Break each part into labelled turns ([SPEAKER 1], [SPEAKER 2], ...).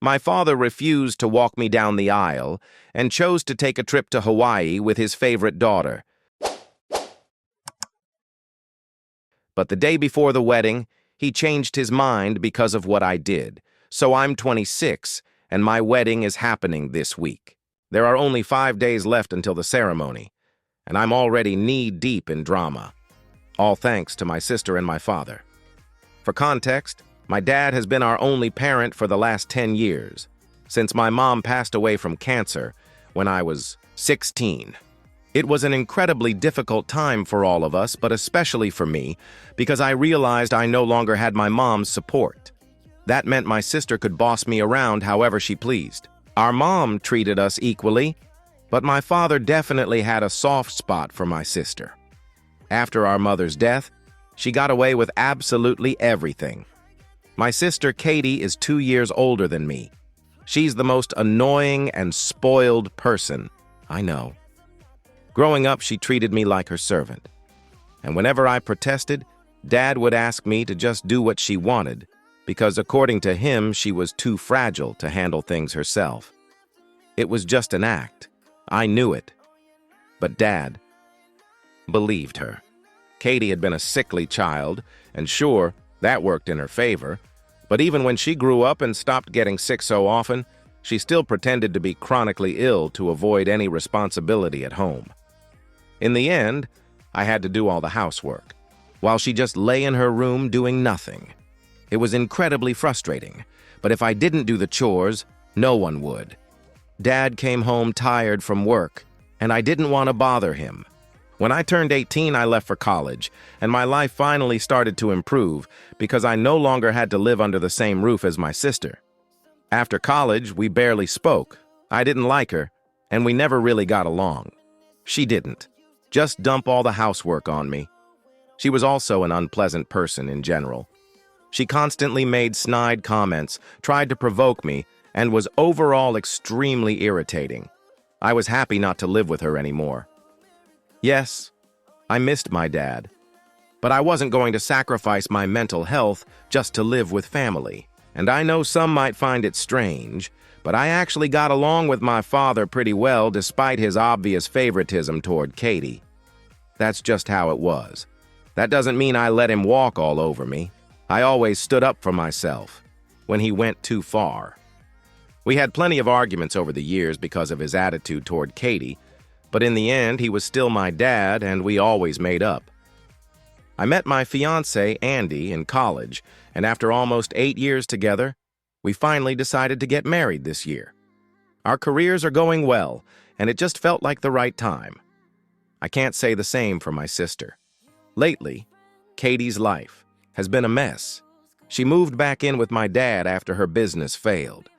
[SPEAKER 1] My father refused to walk me down the aisle and chose to take a trip to Hawaii with his favorite daughter. But the day before the wedding, he changed his mind because of what I did. So I'm 26, and my wedding is happening this week. There are only 5 days left until the ceremony, and I'm already knee-deep in drama. All thanks to my sister and my father. For context, my dad has been our only parent for the last 10 years, since my mom passed away from cancer when I was 16. It was an incredibly difficult time for all of us, but especially for me, because I realized I no longer had my mom's support. That meant my sister could boss me around however she pleased. Our mom treated us equally, but my father definitely had a soft spot for my sister. After our mother's death, she got away with absolutely everything. My sister Katie is 2 years older than me. She's the most annoying and spoiled person I know. Growing up, she treated me like her servant. And whenever I protested, Dad would ask me to just do what she wanted, because according to him, she was too fragile to handle things herself. It was just an act. I knew it. But Dad believed her. Katie had been a sickly child, and sure, that worked in her favor. But even when she grew up and stopped getting sick so often, she still pretended to be chronically ill to avoid any responsibility at home. In the end, I had to do all the housework, while she just lay in her room doing nothing. It was incredibly frustrating, but if I didn't do the chores, no one would. Dad came home tired from work, and I didn't want to bother him. When I turned 18, I left for college, and my life finally started to improve because I no longer had to live under the same roof as my sister. After college, we barely spoke. I didn't like her, and we never really got along. She didn't. Just dump all the housework on me. She was also an unpleasant person in general. She constantly made snide comments, tried to provoke me, and was overall extremely irritating. I was happy not to live with her anymore. Yes, I missed my dad, but I wasn't going to sacrifice my mental health just to live with family. And I know some might find it strange, but I actually got along with my father pretty well despite his obvious favoritism toward Katie. That's just how it was. That doesn't mean I let him walk all over me. I always stood up for myself when he went too far. We had plenty of arguments over the years because of his attitude toward Katie, but in the end, he was still my dad, and we always made up. I met my fiancée, Andy, in college, and after almost 8 years together, we finally decided to get married this year. Our careers are going well, and it just felt like the right time. I can't say the same for my sister. Lately, Katie's life has been a mess. She moved back in with my dad after her business failed.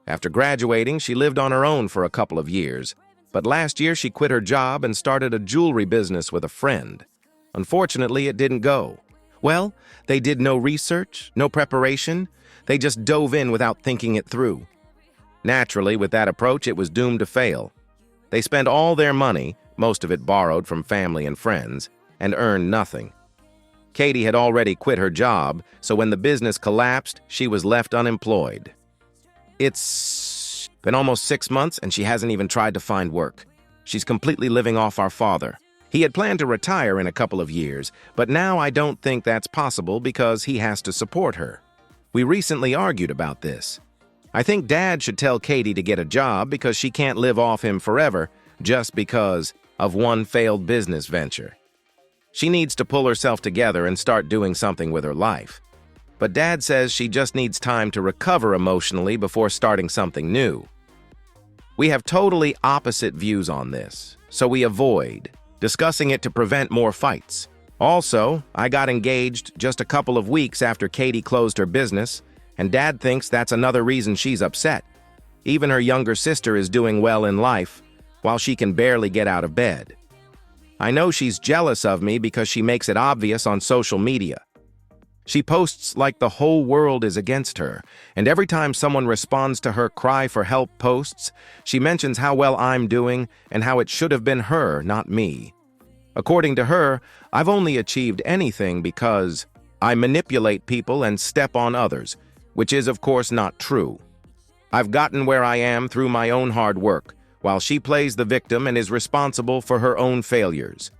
[SPEAKER 1] After graduating, she lived on her own for a couple of years, but last year she quit her job and started a jewelry business with a friend. Unfortunately, it didn't go. Well, they did no research, no preparation. They just dove in without thinking it through. Naturally, with that approach, it was doomed to fail. They spent all their money, most of it borrowed from family and friends, and earned nothing. Katie had already quit her job, so when the business collapsed, she was left unemployed. It's been almost 6 months, and she hasn't even tried to find work. She's completely living off our father. He had planned to retire in a couple of years, but now I don't think that's possible because he has to support her. We recently argued about this. I think Dad should tell Katie to get a job because she can't live off him forever just because of one failed business venture. She needs to pull herself together and start doing something with her life. But Dad says she just needs time to recover emotionally before starting something new. We have totally opposite views on this, so we avoid discussing it to prevent more fights. Also, I got engaged just a couple of weeks after Katie closed her business, and Dad thinks that's another reason she's upset. Even her younger sister is doing well in life, while she can barely get out of bed. I know she's jealous of me because she makes it obvious on social media. She posts like the whole world is against her, and every time someone responds to her cry for help posts, she mentions how well I'm doing and how it should have been her, not me. According to her, I've only achieved anything because I manipulate people and step on others, which is of course not true. I've gotten where I am through my own hard work, while she plays the victim and is responsible for her own failures.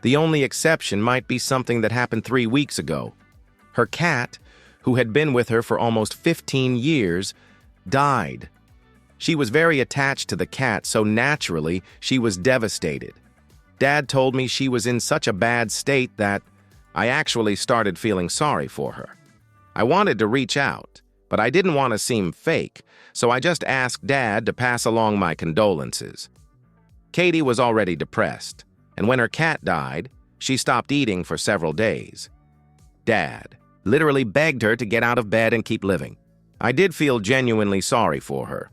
[SPEAKER 1] The only exception might be something that happened 3 weeks ago. Her cat, who had been with her for almost 15 years, died. She was very attached to the cat, so naturally, she was devastated. Dad told me she was in such a bad state that I actually started feeling sorry for her. I wanted to reach out, but I didn't want to seem fake, so I just asked Dad to pass along my condolences. Katie was already depressed, and when her cat died, she stopped eating for several days. Dad literally begged her to get out of bed and keep living. I did feel genuinely sorry for her,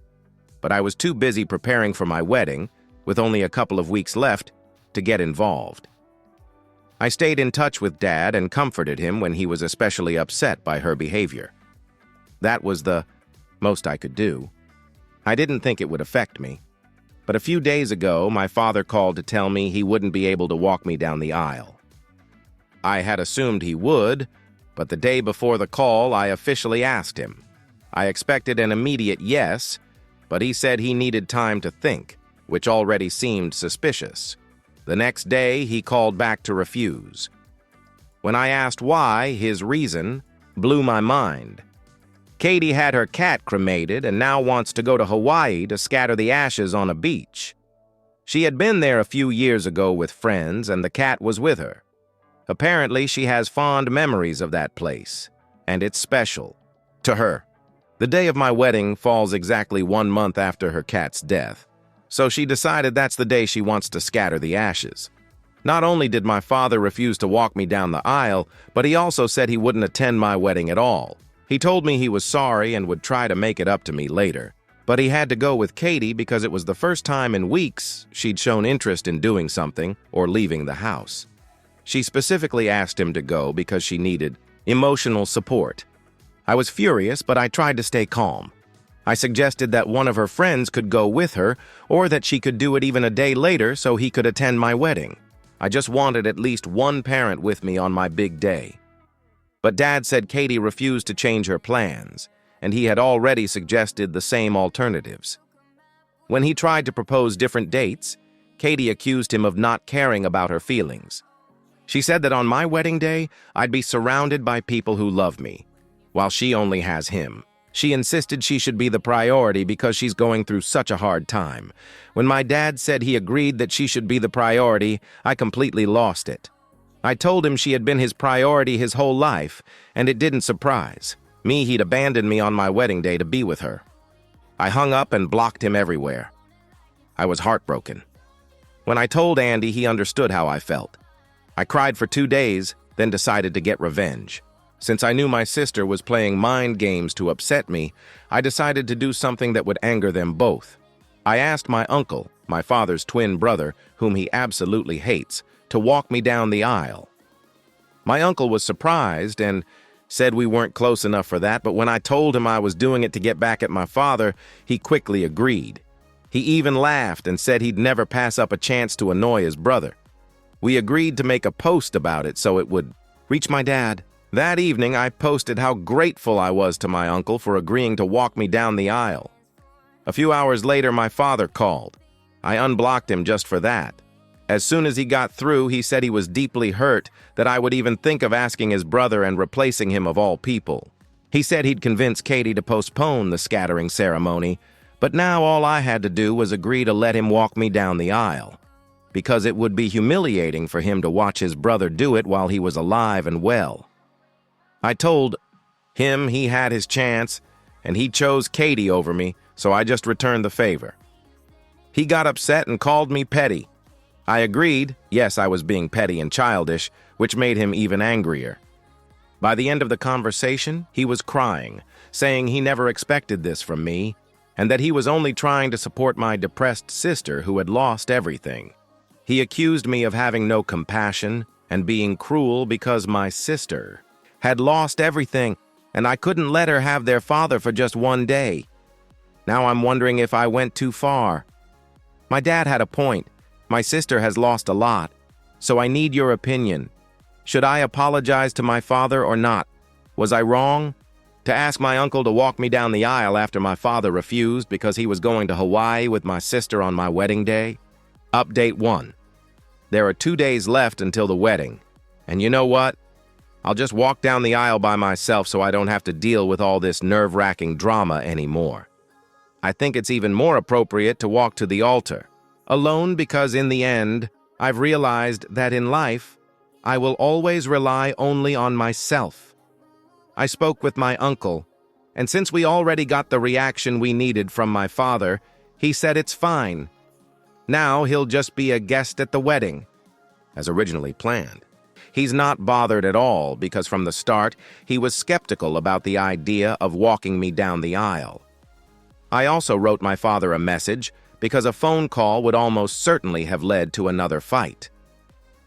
[SPEAKER 1] but I was too busy preparing for my wedding, with only a couple of weeks left, to get involved. I stayed in touch with Dad and comforted him when he was especially upset by her behavior. That was the most I could do. I didn't think it would affect me, but a few days ago, my father called to tell me he wouldn't be able to walk me down the aisle. I had assumed he would, but the day before the call, I officially asked him. I expected an immediate yes, but he said he needed time to think, which already seemed suspicious. The next day, he called back to refuse. When I asked why, his reason blew my mind. Katie had her cat cremated and now wants to go to Hawaii to scatter the ashes on a beach. She had been there a few years ago with friends, and the cat was with her. Apparently, she has fond memories of that place, and it's special to her. The day of my wedding falls exactly 1 month after her cat's death, so she decided that's the day she wants to scatter the ashes. Not only did my father refuse to walk me down the aisle, but he also said he wouldn't attend my wedding at all. He told me he was sorry and would try to make it up to me later, but he had to go with Katie because it was the first time in weeks she'd shown interest in doing something or leaving the house. She specifically asked him to go because she needed emotional support. I was furious, but I tried to stay calm. I suggested that one of her friends could go with her, or that she could do it even a day later so he could attend my wedding. I just wanted at least one parent with me on my big day. But Dad said Katie refused to change her plans, and he had already suggested the same alternatives. When he tried to propose different dates, Katie accused him of not caring about her feelings. She said that on my wedding day, I'd be surrounded by people who love me, while she only has him. She insisted she should be the priority because she's going through such a hard time. When my dad said he agreed that she should be the priority, I completely lost it. I told him she had been his priority his whole life, and it didn't surprise me he'd abandoned me on my wedding day to be with her. I hung up and blocked him everywhere. I was heartbroken. When I told Andy, he understood how I felt. I cried for 2 days, then decided to get revenge. Since I knew my sister was playing mind games to upset me, I decided to do something that would anger them both. I asked my uncle, my father's twin brother, whom he absolutely hates, to walk me down the aisle. My uncle was surprised and said we weren't close enough for that, but when I told him I was doing it to get back at my father, he quickly agreed. He even laughed and said he'd never pass up a chance to annoy his brother. We agreed to make a post about it so it would reach my dad. That evening, I posted how grateful I was to my uncle for agreeing to walk me down the aisle. A few hours later, my father called. I unblocked him just for that. As soon as he got through, he said he was deeply hurt that I would even think of asking his brother and replacing him of all people. He said he'd convince Katie to postpone the scattering ceremony, but now all I had to do was agree to let him walk me down the aisle, because it would be humiliating for him to watch his brother do it while he was alive and well. I told him he had his chance, and he chose Katie over me, so I just returned the favor. He got upset and called me petty. I agreed, yes, I was being petty and childish, which made him even angrier. By the end of the conversation, he was crying, saying he never expected this from me, and that he was only trying to support my depressed sister who had lost everything. He accused me of having no compassion and being cruel because my sister had lost everything, and I couldn't let her have their father for just 1 day. Now I'm wondering if I went too far. My dad had a point. My sister has lost a lot, so I need your opinion. Should I apologize to my father or not? Was I wrong to ask my uncle to walk me down the aisle after my father refused because he was going to Hawaii with my sister on my wedding day. Update 1. There are 2 days left until the wedding. And you know what? I'll just walk down the aisle by myself so I don't have to deal with all this nerve-wracking drama anymore. I think it's even more appropriate to walk to the altar, alone, because in the end, I've realized that in life, I will always rely only on myself. I spoke with my uncle, and since we already got the reaction we needed from my father, he said it's fine. Now he'll just be a guest at the wedding, as originally planned. He's not bothered at all because from the start, he was skeptical about the idea of walking me down the aisle. I also wrote my father a message because a phone call would almost certainly have led to another fight.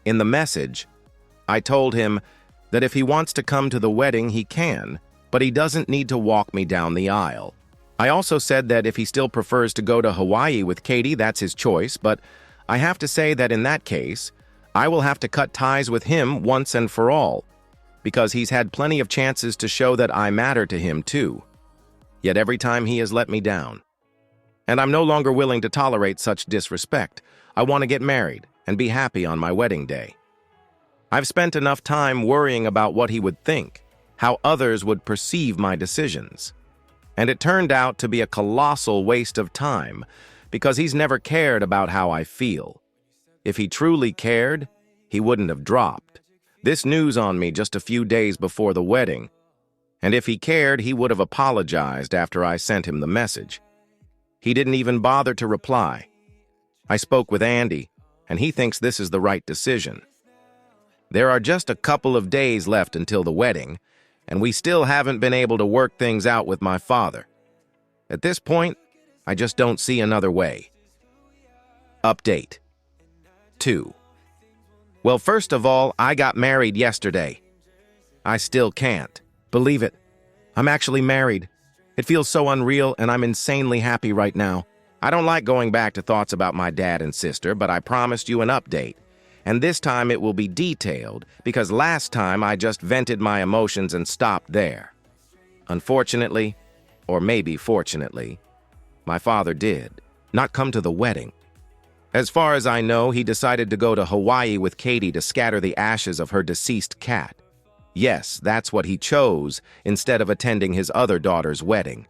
[SPEAKER 1] In the message, I told him that if he wants to come to the wedding, he can, but he doesn't need to walk me down the aisle. I also said that if he still prefers to go to Hawaii with Katie, that's his choice, but I have to say that in that case, I will have to cut ties with him once and for all, because he's had plenty of chances to show that I matter to him too. Yet every time he has let me down. And I'm no longer willing to tolerate such disrespect. I want to get married and be happy on my wedding day. I've spent enough time worrying about what he would think, how others would perceive my decisions. And it turned out to be a colossal waste of time, because he's never cared about how I feel. If he truly cared, he wouldn't have dropped this news on me just a few days before the wedding. And if he cared, he would have apologized after I sent him the message. He didn't even bother to reply. I spoke with Andy, and he thinks this is the right decision. There are just a couple of days left until the wedding, and we still haven't been able to work things out with my father. At this point, I just don't see another way. Update 2. Well, first of all, I got married yesterday. I still can't believe it. I'm actually married. It feels so unreal, and I'm insanely happy right now. I don't like going back to thoughts about my dad and sister, but I promised you an update. And this time it will be detailed, because last time I just vented my emotions and stopped there. Unfortunately, or maybe fortunately, my father did not come to the wedding. As far as I know, he decided to go to Hawaii with Katie to scatter the ashes of her deceased cat. Yes, that's what he chose instead of attending his other daughter's wedding.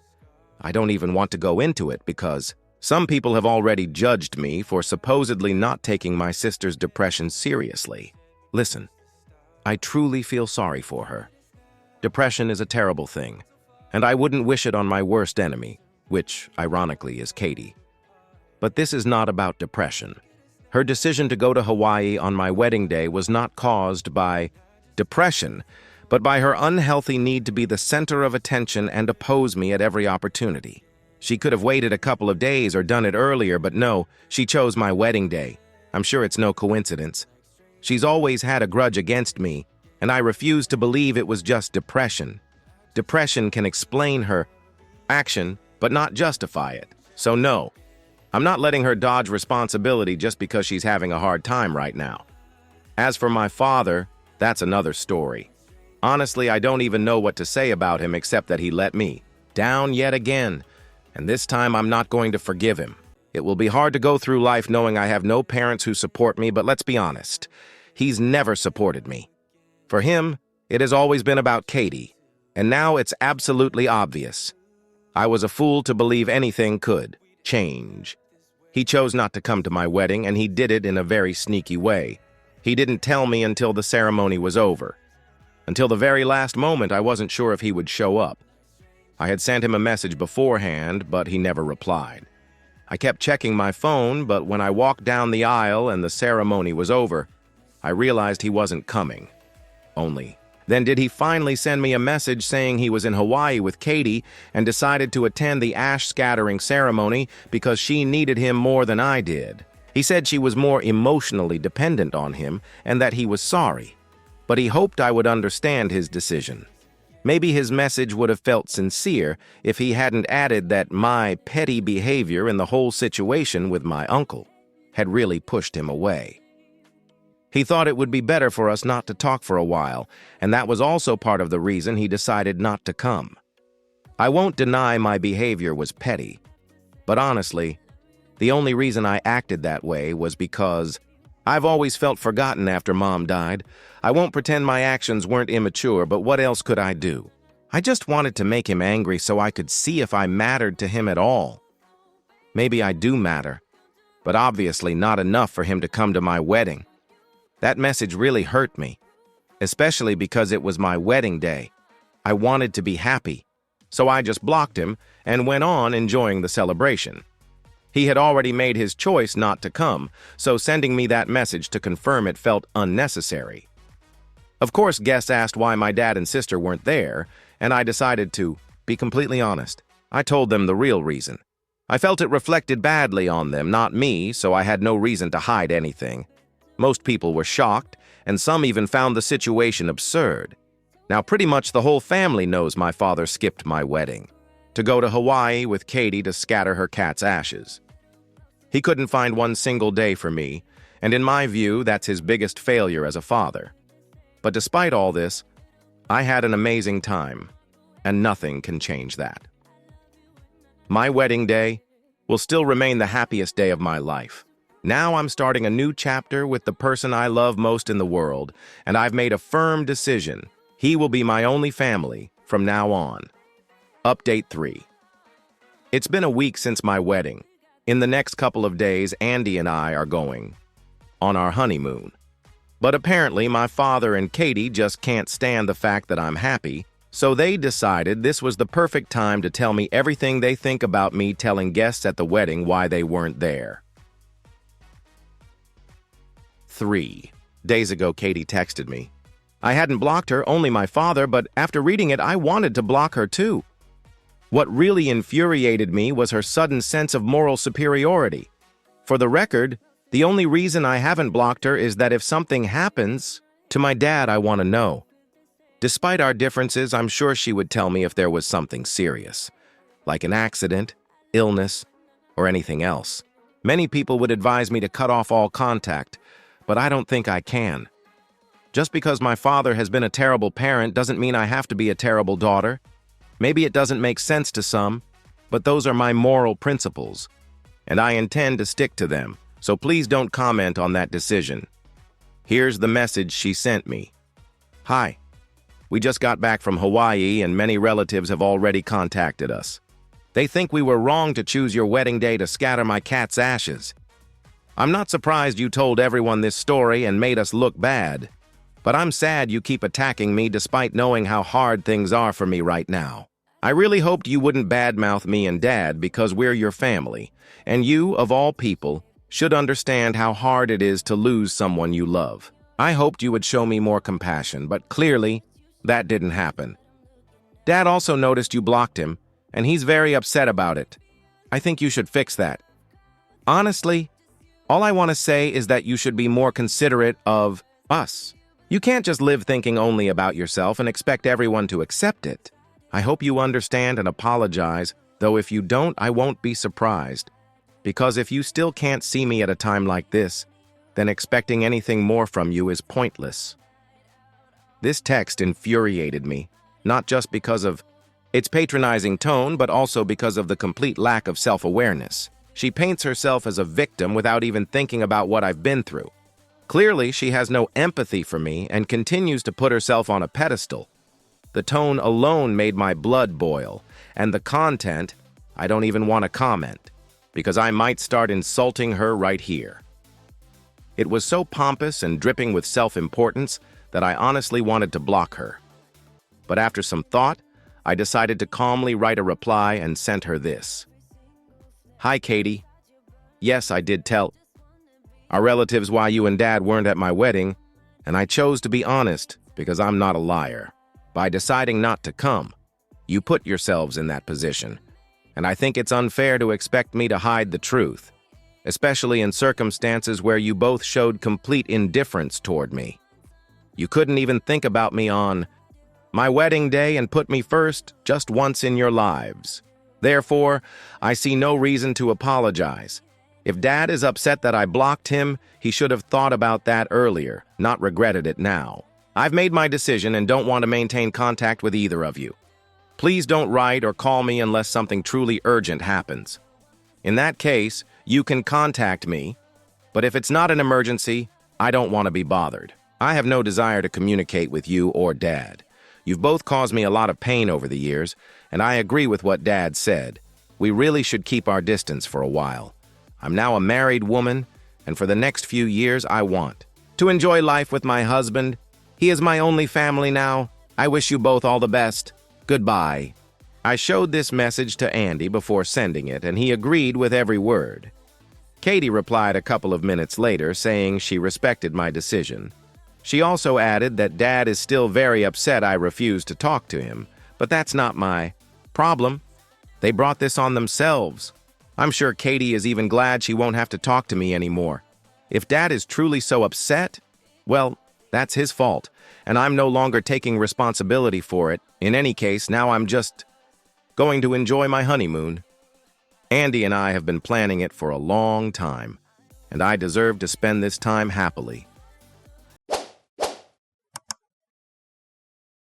[SPEAKER 1] I don't even want to go into it because some people have already judged me for supposedly not taking my sister's depression seriously. Listen, I truly feel sorry for her. Depression is a terrible thing, and I wouldn't wish it on my worst enemy, which, ironically, is Katie. But this is not about depression. Her decision to go to Hawaii on my wedding day was not caused by depression, but by her unhealthy need to be the center of attention and oppose me at every opportunity. She could have waited a couple of days or done it earlier, but no, she chose my wedding day. I'm sure it's no coincidence. She's always had a grudge against me, and I refuse to believe it was just depression. Depression can explain her action, but not justify it. So no, I'm not letting her dodge responsibility just because she's having a hard time right now. As for my father, that's another story. Honestly, I don't even know what to say about him except that he let me down yet again, and this time I'm not going to forgive him. It will be hard to go through life knowing I have no parents who support me, but let's be honest, he's never supported me. For him, it has always been about Katie, and now it's absolutely obvious. I was a fool to believe anything could change. He chose not to come to my wedding, and he did it in a very sneaky way. He didn't tell me until the ceremony was over. Until the very last moment, I wasn't sure if he would show up. I had sent him a message beforehand, but he never replied. I kept checking my phone, but when I walked down the aisle and the ceremony was over, I realized he wasn't coming. Only then did he finally send me a message saying he was in Hawaii with Katie and decided to attend the ash-scattering ceremony because she needed him more than I did. He said she was more emotionally dependent on him and that he was sorry, but he hoped I would understand his decision. Maybe his message would have felt sincere if he hadn't added that my petty behavior in the whole situation with my uncle had really pushed him away. He thought it would be better for us not to talk for a while, and that was also part of the reason he decided not to come. I won't deny my behavior was petty, but honestly, the only reason I acted that way was because I've always felt forgotten after Mom died. I won't pretend my actions weren't immature, but what else could I do? I just wanted to make him angry so I could see if I mattered to him at all. Maybe I do matter, but obviously not enough for him to come to my wedding. That message really hurt me, especially because it was my wedding day. I wanted to be happy, so I just blocked him and went on enjoying the celebration. He had already made his choice not to come, so sending me that message to confirm it felt unnecessary. Of course, guests asked why my dad and sister weren't there, and I decided to be completely honest. I told them the real reason. I felt it reflected badly on them, not me, so I had no reason to hide anything. Most people were shocked, and some even found the situation absurd. Now, pretty much the whole family knows my father skipped my wedding to go to Hawaii with Katie to scatter her cat's ashes. He couldn't find one single day for me, and in my view, that's his biggest failure as a father. But despite all this, I had an amazing time, and nothing can change that. My wedding day will still remain the happiest day of my life. Now I'm starting a new chapter with the person I love most in the world, and I've made a firm decision. He will be my only family from now on. Update 3. It's been a week since my wedding. In the next couple of days, Andy and I are going on our honeymoon. But apparently, my father and Katie just can't stand the fact that I'm happy, so they decided this was the perfect time to tell me everything they think about me telling guests at the wedding why they weren't there. 3 days ago, Katie texted me. I hadn't blocked her, only my father, but after reading it, I wanted to block her too. What really infuriated me was her sudden sense of moral superiority. For the record, the only reason I haven't blocked her is that if something happens to my dad, I want to know. Despite our differences, I'm sure she would tell me if there was something serious, like an accident, illness, or anything else. Many people would advise me to cut off all contact, but I don't think I can. Just because my father has been a terrible parent doesn't mean I have to be a terrible daughter. Maybe it doesn't make sense to some, but those are my moral principles, and I intend to stick to them, so please don't comment on that decision. Here's the message she sent me. Hi. We just got back from Hawaii and many relatives have already contacted us. They think we were wrong to choose your wedding day to scatter my cat's ashes. I'm not surprised you told everyone this story and made us look bad, but I'm sad you keep attacking me despite knowing how hard things are for me right now. I really hoped you wouldn't badmouth me and Dad because we're your family, and you, of all people, should understand how hard it is to lose someone you love. I hoped you would show me more compassion, but clearly, that didn't happen. Dad also noticed you blocked him, and he's very upset about it. I think you should fix that. Honestly, all I want to say is that you should be more considerate of us. You can't just live thinking only about yourself and expect everyone to accept it. I hope you understand and apologize, though if you don't, I won't be surprised. Because if you still can't see me at a time like this, then expecting anything more from you is pointless. This text infuriated me, not just because of its patronizing tone, but also because of the complete lack of self-awareness. She paints herself as a victim without even thinking about what I've been through. Clearly, she has no empathy for me and continues to put herself on a pedestal. The tone alone made my blood boil, and the content, I don't even want to comment, because I might start insulting her right here. It was so pompous and dripping with self-importance that I honestly wanted to block her. But after some thought, I decided to calmly write a reply and sent her this. Hi, Katie. Yes, I did tell our relatives why you and Dad weren't at my wedding, and I chose to be honest because I'm not a liar. By deciding not to come, you put yourselves in that position, and I think it's unfair to expect me to hide the truth, especially in circumstances where you both showed complete indifference toward me. You couldn't even think about me on my wedding day and put me first just once in your lives. Therefore, I see no reason to apologize. If Dad is upset that I blocked him, he should have thought about that earlier, not regretted it now. I've made my decision and don't want to maintain contact with either of you. Please don't write or call me unless something truly urgent happens. In that case, you can contact me, but if it's not an emergency, I don't want to be bothered. I have no desire to communicate with you or Dad. You've both caused me a lot of pain over the years, and I agree with what Dad said. We really should keep our distance for a while. I'm now a married woman, and for the next few years I want to enjoy life with my husband. He is my only family now. I wish you both all the best. Goodbye. I showed this message to Andy before sending it, and he agreed with every word. Katie replied a couple of minutes later, saying she respected my decision. She also added that Dad is still very upset I refused to talk to him, but that's not my problem. They brought this on themselves. I'm sure Katie is even glad she won't have to talk to me anymore. If Dad is truly so upset, well, that's his fault, and I'm no longer taking responsibility for it. In any case, now I'm just going to enjoy my honeymoon. Andy and I have been planning it for a long time, and I deserve to spend this time happily.